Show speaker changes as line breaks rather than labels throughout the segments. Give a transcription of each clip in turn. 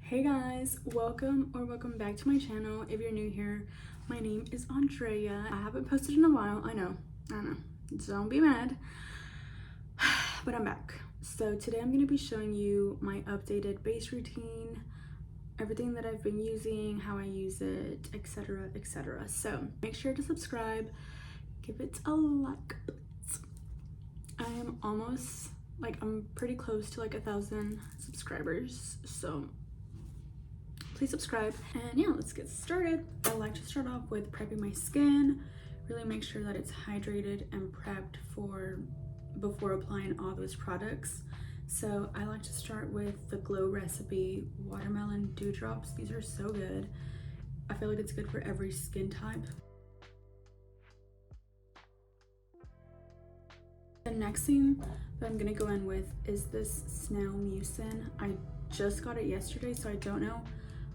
Hey guys, welcome back to my channel. If you're new here, my name is Andrea. I haven't posted in a while. I know, don't be mad, but I'm back. So today I'm going to be showing you my updated base routine, everything that I've been using, how I use it, etc, etc. So make sure to subscribe, give it a like. I am almost, I'm pretty close to 1,000 subscribers, so please subscribe. And yeah, let's get started. I like to start off with prepping my skin, really make sure that it's hydrated and prepped before applying all those products. So I like to start with the Glow Recipe Watermelon Dewdrops. These are so good. I feel like it's good for every skin type. The next thing that I'm gonna go in with is this Snail Mucin. I just got it yesterday, so I don't know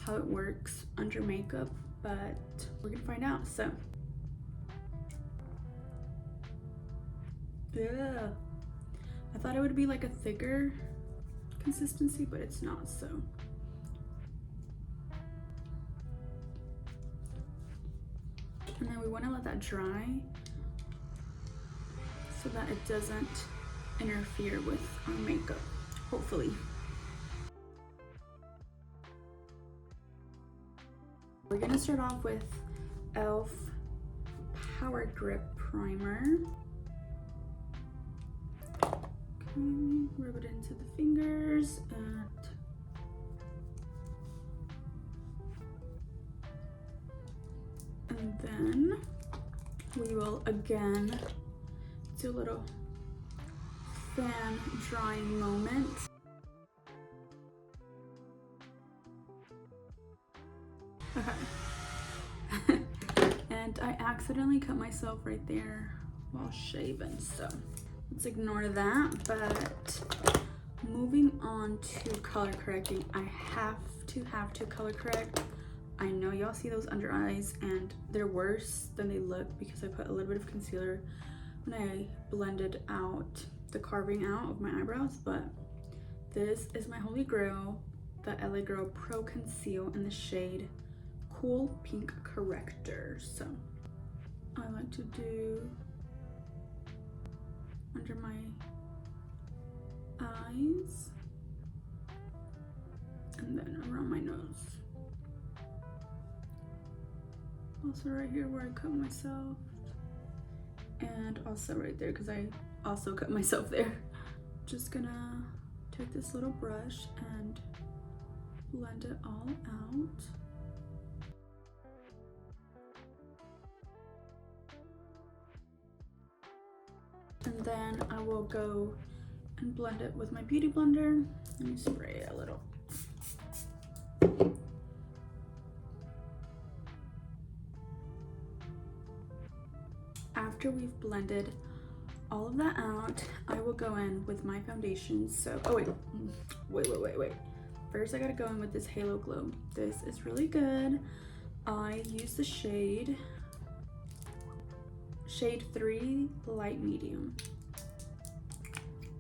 how it works under makeup, but we're gonna find out. So yeah, I thought it would be like a thicker consistency, but it's not. So and then we want to let that dry so that it doesn't interfere with our makeup, hopefully. We're gonna start off with e.l.f. Power Grip Primer. Okay, rub it into the fingers and then we will again do a little fan drying moment. Okay. And I accidentally cut myself right there while shaving, so let's ignore that. But moving on to color correcting, I have to color correct. I know y'all see those under eyes and they're worse than they look because I put a little bit of concealer when I blended out the carving out of my eyebrows, but this is my holy grail, the LA Girl Pro Conceal in the shade Cool Pink Corrector. So I like to do under my eyes and then around my nose. Also right here where I cut myself, and also right there because I also cut myself there. Just gonna take this little brush and blend it all out. And then I will go and blend it with my beauty blender. Let me spray it a little. After we've blended all of that out, I will go in with my foundation. So, oh wait. First I gotta go in with this Halo Glow. This is really good. I use the shade 3 Light Medium.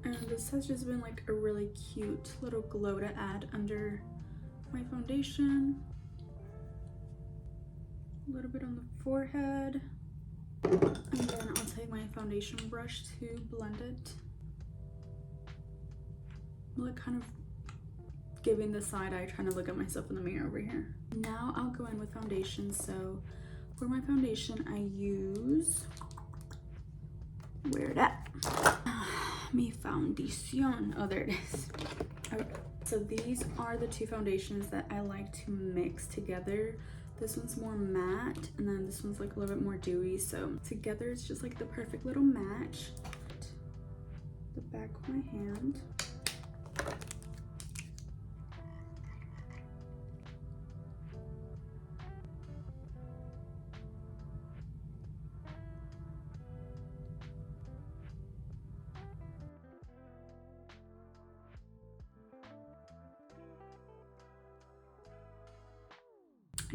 And this has just been like a really cute little glow to add under my foundation. A little bit on the forehead. And then I'll take my foundation brush to blend it. I'm like kind of giving the side eye, trying to look at myself in the mirror over here. Now I'll go in with foundation. So for my foundation, I use, where that? Mi foundation. Oh, there it is. Okay. So these are the two foundations that I like to mix together. This one's more matte, and then this one's like a little bit more dewy. So together it's just like the perfect little match. The back of my hand.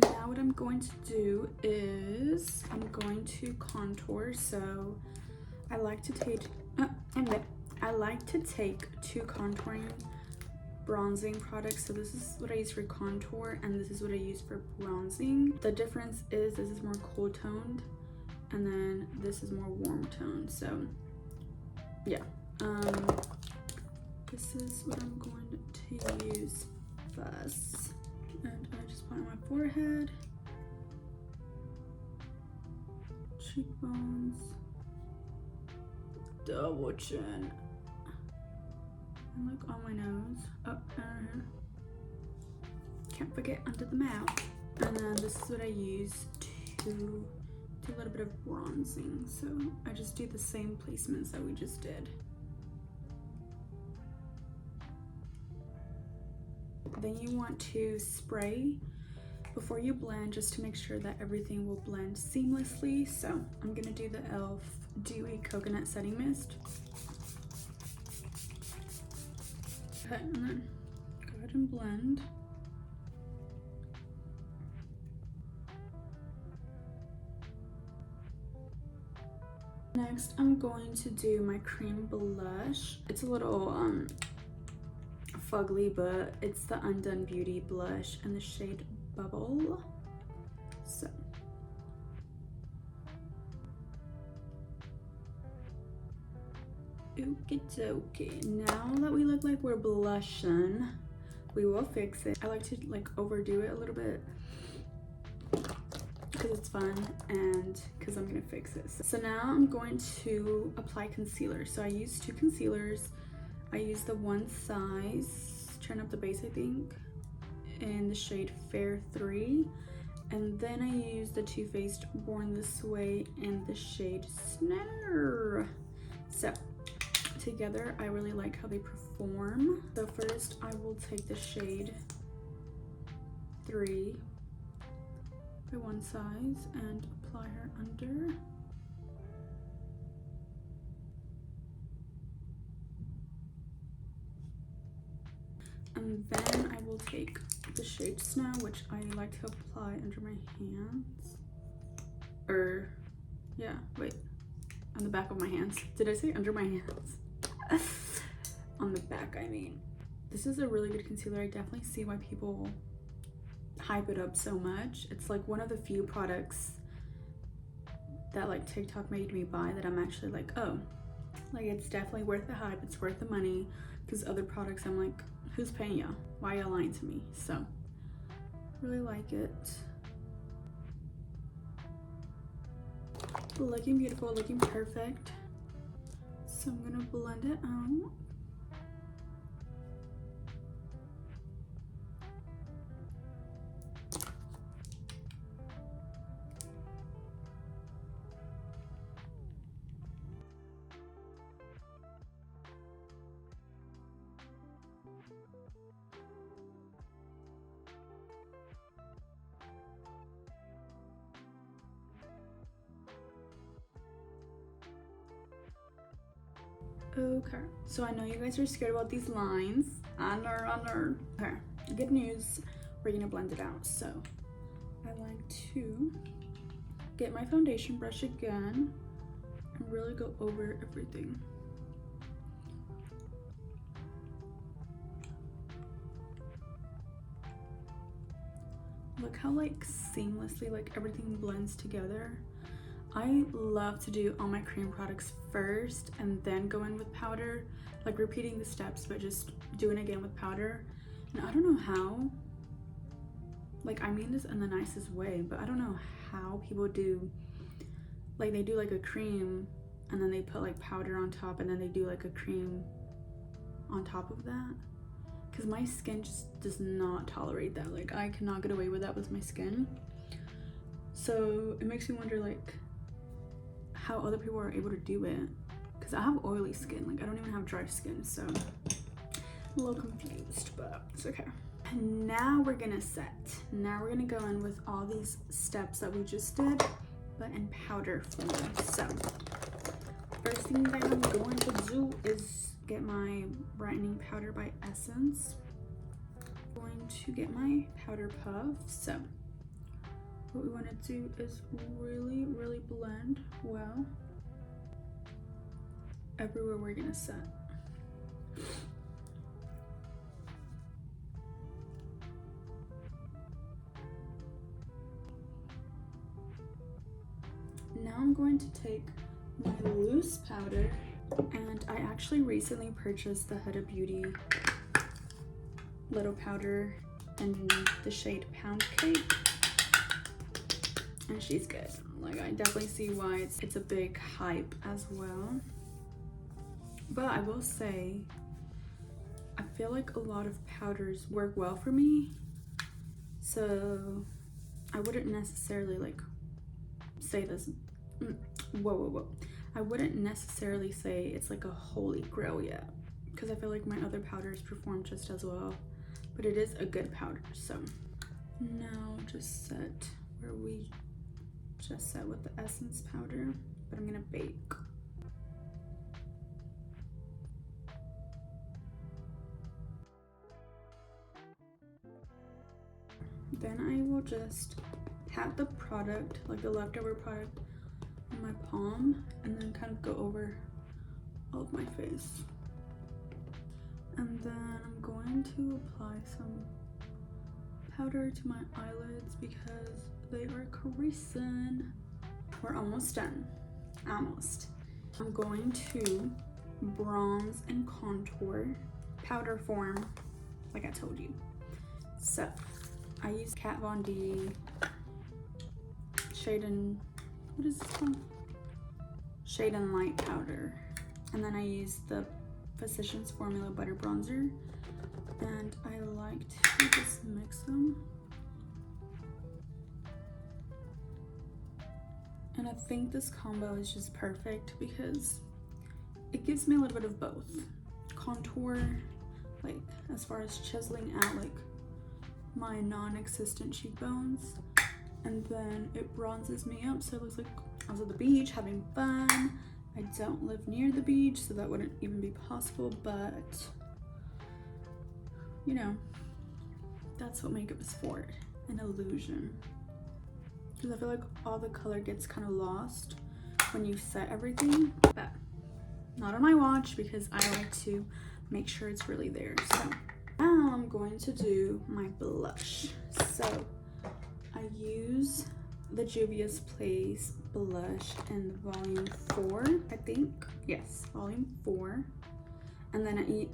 Now what I'm going to do is I'm going to contour. So I like to take two contouring bronzing products. So this is what I use for contour and this is what I use for bronzing. The difference is this is more cool toned and then this is more warm toned. So yeah, this is what I'm going to use first. And I just put it on my forehead, cheekbones, double chin, and like on my nose, up and here. Can't forget under the mouth. And then this is what I use to do a little bit of bronzing. So I just do the same placements that we just did. Then you want to spray before you blend just to make sure that everything will blend seamlessly. So I'm gonna do the e.l.f. Dewy Coconut Setting Mist. Okay, and then go ahead and blend. Next, I'm going to do my cream blush. It's a little fugly, but it's the Undone Beauty blush in the shade Bubble. So okie dokie. Now that we look like we're blushing, we will fix it. I like to like overdo it a little bit because it's fun and because I'm gonna fix it. So now I'm going to apply concealer. So I use 2 concealers. I use the One Size, Turn Up the Base, I think, in the shade Fair 3. And then I use the Too Faced Born This Way in the shade Snail. So together, I really like how they perform. So first, I will take the shade 3 by One Size and apply her under. And then I will take the shade Snow, which I like to apply under my hands. Yeah, wait, on the back of my hands. Did I say under my hands? On the back, I mean. This is a really good concealer. I definitely see why people hype it up so much. It's like one of the few products that like TikTok made me buy that I'm actually like, oh, like it's definitely worth the hype, it's worth the money. Because other products I'm like, who's paying y'all? Why y'all lying to me? So really like it. Looking beautiful, looking perfect. So I'm gonna blend it out. Okay, so I know you guys are scared about these lines. I know. Okay, good news, we're gonna blend it out. So I like to get my foundation brush again and really go over everything. Look how like seamlessly like everything blends together. I love to do all my cream products first and then go in with powder, like repeating the steps but just doing it again with powder. And I don't know how, like I mean this in the nicest way, but I don't know how people do, like they do like a cream and then they put like powder on top and then they do like a cream on top of that. Because my skin just does not tolerate that. Like I cannot get away with that with my skin. So it makes me wonder like how other people are able to do it, because I have oily skin, like I don't even have dry skin, so a little confused, but it's okay. And now we're gonna set. Now we're gonna go in with all these steps that we just did, but in powder form. So first thing that I'm going to do is get my brightening powder by Essence. I'm going to get my powder puff. So what we want to do is really blend well everywhere we're gonna set. I'm going to take my loose powder, and I actually recently purchased the Huda Beauty little powder in the shade Poundcake, and she's good. Like, I definitely see why it's a big hype as well. But I will say, I feel like a lot of powders work well for me, so I wouldn't necessarily like say this. Whoa. I wouldn't necessarily say it's like a holy grail yet, because I feel like my other powders perform just as well, but it is a good powder. So now just set where we just set with the essence powder, but I'm gonna bake. Then I will just pat the product, like the leftover product, on my palm, and then kind of go over all of my face. And then I'm going to apply some powder to my eyelids because they are creasing. We're almost done. Almost. I'm going to bronze and contour powder form, like I told you. So I use Kat Von D Shade and, what is this called? Shade and Light powder. And then I use the Physicians Formula Butter Bronzer. And I like to just mix them. And I think this combo is just perfect because it gives me a little bit of both. Contour, like as far as chiseling out like my non-existent cheekbones, and then it bronzes me up so it looks like I was at the beach having fun. I don't live near the beach, so that wouldn't even be possible, but you know, that's what makeup is for, an illusion. Because I feel like all the color gets kind of lost when you set everything, but not on my watch because I like to make sure it's really there. So now I'm going to do my blush. So I use the Juvias Place blush in volume 4, I think. Yes, volume 4. And then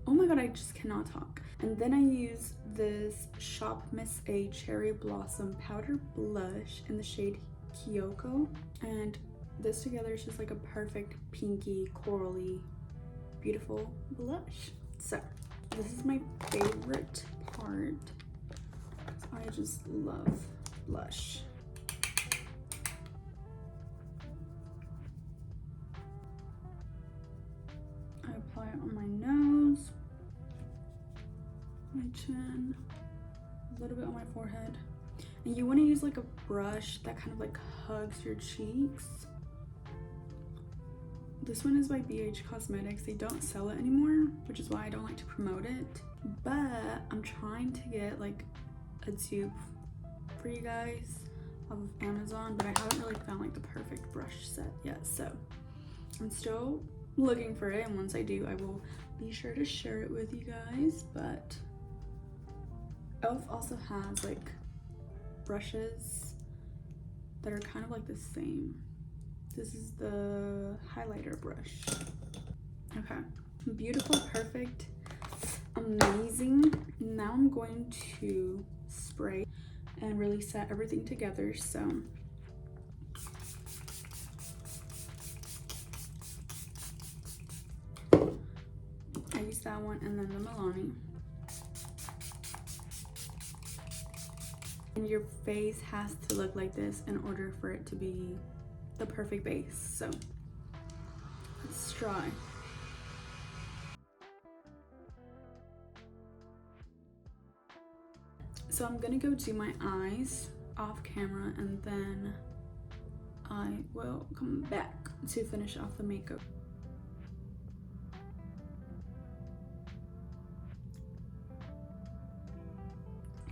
oh my god, I just cannot talk. And then I use this shopmissa Cherry Blossom powder blush in the shade Kioko. And this together is just like a perfect pinky, corally, beautiful blush. So this is my favorite part. I just love blush. I apply it on my nose, my chin, a little bit on my forehead. And you want to use like a brush that kind of like hugs your cheeks. This one is by BH Cosmetics. They don't sell it anymore, which is why I don't like to promote it. But I'm trying to get like a dupe for you guys off of Amazon, but I haven't really found like the perfect brush set yet. So I'm still looking for it, and once I do, I will be sure to share it with you guys. But e.l.f. also has like brushes that are kind of like the same. This is the highlighter brush. Okay, beautiful, perfect, amazing. Now I'm going to spray and really set everything together. So I use that one, and then the Milani. And your face has to look like this in order for it to be the perfect base. So let's try. So I'm gonna go do my eyes off camera, and then I will come back to finish off the makeup.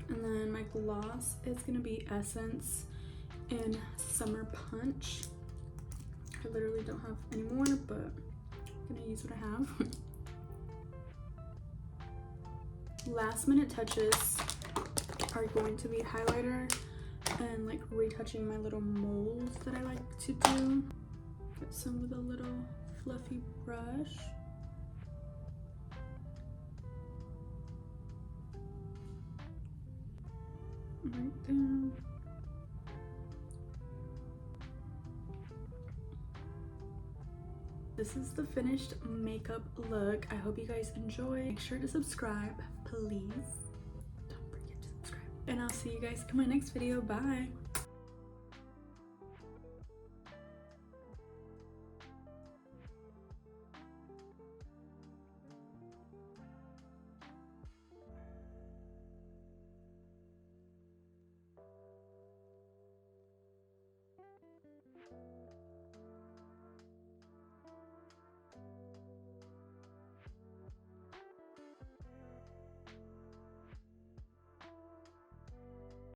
And then my gloss is gonna be Essence in Summer Punch. I literally don't have any more, but I'm gonna use what I have. Last minute touches are going to be highlighter. and like retouching my little moles that I like to do. Get some with a little fluffy brush. Right there. This is the finished makeup look. I hope you guys enjoy. Make sure to subscribe, please. Don't forget to subscribe. And I'll see you guys in my next video. Bye.